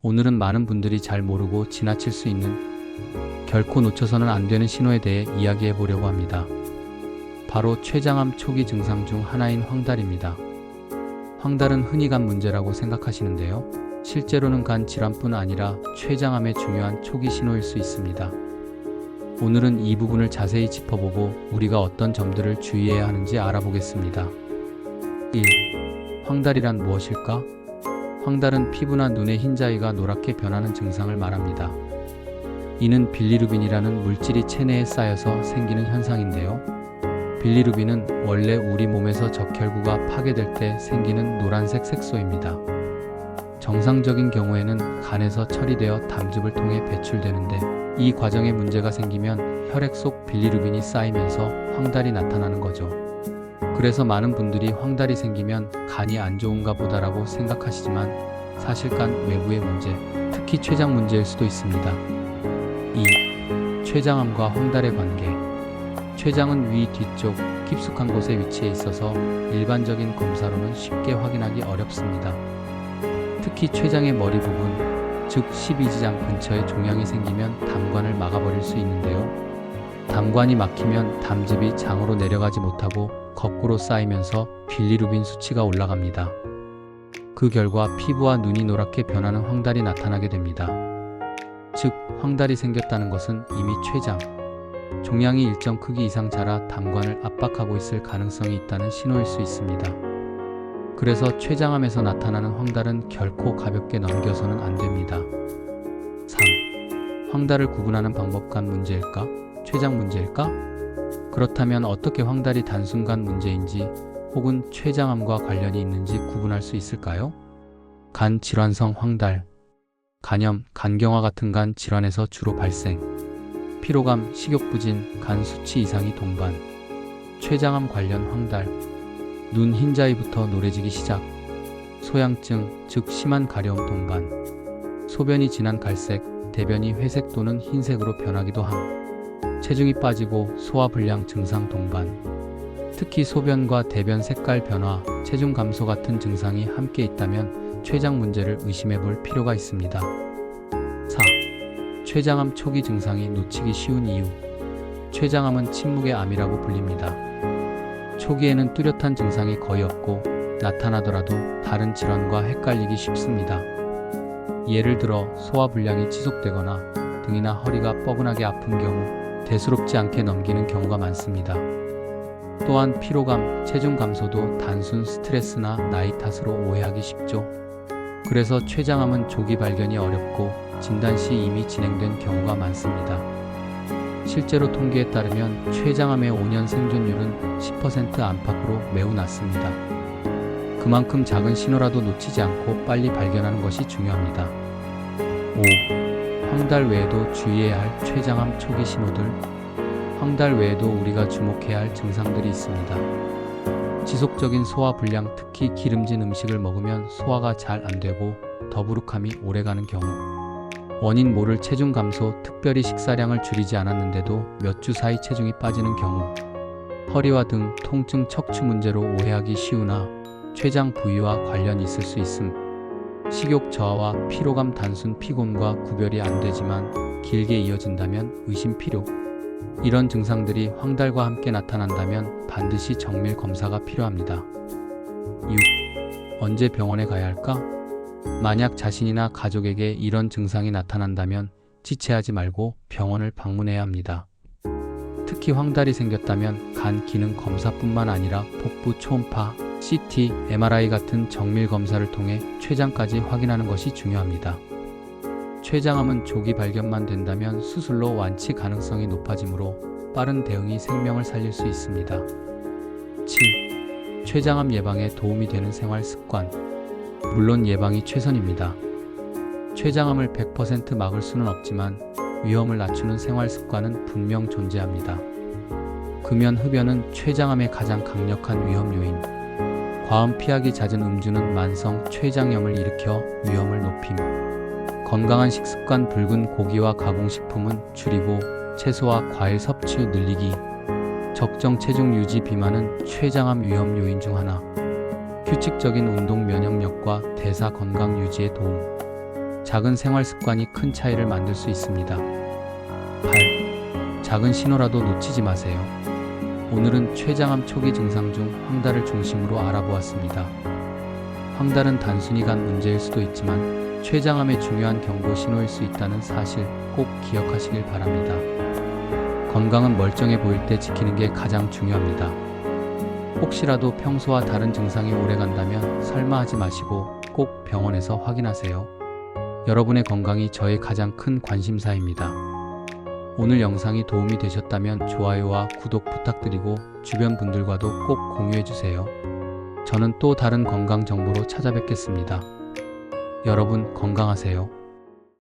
오늘은 많은 분들이 잘 모르고 지나칠 수 있는, 결코 놓쳐서는 안 되는 신호에 대해 이야기해 보려고 합니다. 바로 췌장암 초기 증상 중 하나인 황달입니다. 황달은 흔히 간 문제라고 생각하시는데요. 실제로는 간 질환뿐 아니라 췌장암의 중요한 초기 신호일 수 있습니다. 오늘은 이 부분을 자세히 짚어보고 우리가 어떤 점들을 주의해야 하는지 알아보겠습니다. 1. 황달이란 무엇일까? 황달은 피부나 눈의 흰자위가 노랗게 변하는 증상을 말합니다. 이는 빌리루빈이라는 물질이 체내에 쌓여서 생기는 현상인데요. 빌리루빈은 원래 우리 몸에서 적혈구가 파괴될 때 생기는 노란색 색소입니다. 정상적인 경우에는 간에서 처리되어 담즙을 통해 배출되는데, 이 과정에 문제가 생기면 혈액 속 빌리루빈이 쌓이면서 황달이 나타나는 거죠. 그래서 많은 분들이 황달이 생기면 간이 안 좋은가 보다라고 생각하시지만 사실 간 외부의 문제, 특히 췌장 문제일 수도 있습니다. 2. 췌장암과 황달의 관계. 췌장은 위 뒤쪽 깊숙한 곳에 위치해 있어서 일반적인 검사로는 쉽게 확인하기 어렵습니다. 특히 췌장의 머리 부분, 즉 12지장 근처에 종양이 생기면 담관을 막아버릴 수 있는데요. 담관이 막히면 담즙이 장으로 내려가지 못하고 거꾸로 쌓이면서 빌리루빈 수치가 올라갑니다. 그 결과 피부와 눈이 노랗게 변하는 황달이 나타나게 됩니다. 즉, 황달이 생겼다는 것은 이미 췌장, 종양이 일정 크기 이상 자라 담관을 압박하고 있을 가능성이 있다는 신호일 수 있습니다. 그래서 췌장암에서 나타나는 황달은 결코 가볍게 넘겨서는 안 됩니다. 3. 황달을 구분하는 방법. 간 문제일까? 췌장 문제일까? 그렇다면 어떻게 황달이 단순 간 문제인지 혹은 췌장암과 관련이 있는지 구분할 수 있을까요? 간 질환성 황달. 간염, 간경화 같은 간 질환에서 주로 발생. 피로감, 식욕부진, 간 수치 이상이 동반. 췌장암 관련 황달. 눈 흰자위부터 노래지기 시작. 소양증, 즉 심한 가려움 동반. 소변이 진한 갈색, 대변이 회색 또는 흰색으로 변하기도 함. 체중이 빠지고 소화불량 증상 동반. 특히 소변과 대변 색깔 변화, 체중 감소 같은 증상이 함께 있다면 췌장 문제를 의심해 볼 필요가 있습니다. 4. 췌장암 초기 증상이 놓치기 쉬운 이유. 췌장암은 침묵의 암이라고 불립니다. 초기에는 뚜렷한 증상이 거의 없고 나타나더라도 다른 질환과 헷갈리기 쉽습니다. 예를 들어 소화불량이 지속되거나 등이나 허리가 뻐근하게 아픈 경우 대수롭지 않게 넘기는 경우가 많습니다. 또한 피로감, 체중 감소도 단순 스트레스나 나이 탓으로 오해하기 쉽죠. 그래서 췌장암은 조기 발견이 어렵고 진단 시 이미 진행된 경우가 많습니다. 실제로 통계에 따르면 췌장암의 5년 생존율은 10% 안팎으로 매우 낮습니다. 그만큼 작은 신호라도 놓치지 않고 빨리 발견하는 것이 중요합니다. 5. 황달 외에도 주의해야 할 췌장암 초기 신호들. 황달 외에도 우리가 주목해야 할 증상들이 있습니다. 지속적인 소화불량, 특히 기름진 음식을 먹으면 소화가 잘 안되고 더부룩함이 오래가는 경우. 원인 모를 체중 감소, 특별히 식사량을 줄이지 않았는데도 몇 주 사이 체중이 빠지는 경우. 허리와 등 통증, 척추 문제로 오해하기 쉬우나 췌장 부위와 관련이 있을 수 있음. 식욕 저하와 피로감, 단순 피곤과 구별이 안 되지만 길게 이어진다면 의심 필요. 이런 증상들이 황달과 함께 나타난다면 반드시 정밀 검사가 필요합니다. 6. 언제 병원에 가야 할까? 만약 자신이나 가족에게 이런 증상이 나타난다면 지체하지 말고 병원을 방문해야 합니다. 특히 황달이 생겼다면 간 기능 검사뿐만 아니라 복부 초음파, CT, MRI 같은 정밀 검사를 통해 췌장까지 확인하는 것이 중요합니다. 췌장암은 조기 발견만 된다면 수술로 완치 가능성이 높아지므로 빠른 대응이 생명을 살릴 수 있습니다. 7. 췌장암 예방에 도움이 되는 생활 습관. 물론 예방이 최선입니다. 췌장암을 100% 막을 수는 없지만 위험을 낮추는 생활 습관은 분명 존재합니다. 금연, 흡연은 췌장암의 가장 강력한 위험 요인. 과음, 피하기 잦은 음주는 만성 췌장염을 일으켜 위험을 높임. 건강한 식습관, 붉은 고기와 가공식품은 줄이고 채소와 과일 섭취 늘리기. 적정 체중 유지, 비만은 췌장암 위험 요인 중 하나. 규칙적인 운동, 면역력과 대사 건강 유지에 도움. 작은 생활 습관이 큰 차이를 만들 수 있습니다. 8. 작은 신호라도 놓치지 마세요. 오늘은 췌장암 초기 증상 중 황달을 중심으로 알아보았습니다. 황달은 단순히 간 문제일 수도 있지만 췌장암의 중요한 경고 신호일 수 있다는 사실 꼭 기억하시길 바랍니다. 건강은 멀쩡해 보일 때 지키는 게 가장 중요합니다. 혹시라도 평소와 다른 증상이 오래 간다면 설마 하지 마시고 꼭 병원에서 확인하세요. 여러분의 건강이 저의 가장 큰 관심사입니다. 오늘 영상이 도움이 되셨다면 좋아요와 구독 부탁드리고 주변 분들과도 꼭 공유해주세요. 저는 또 다른 건강 정보로 찾아뵙겠습니다. 여러분 건강하세요.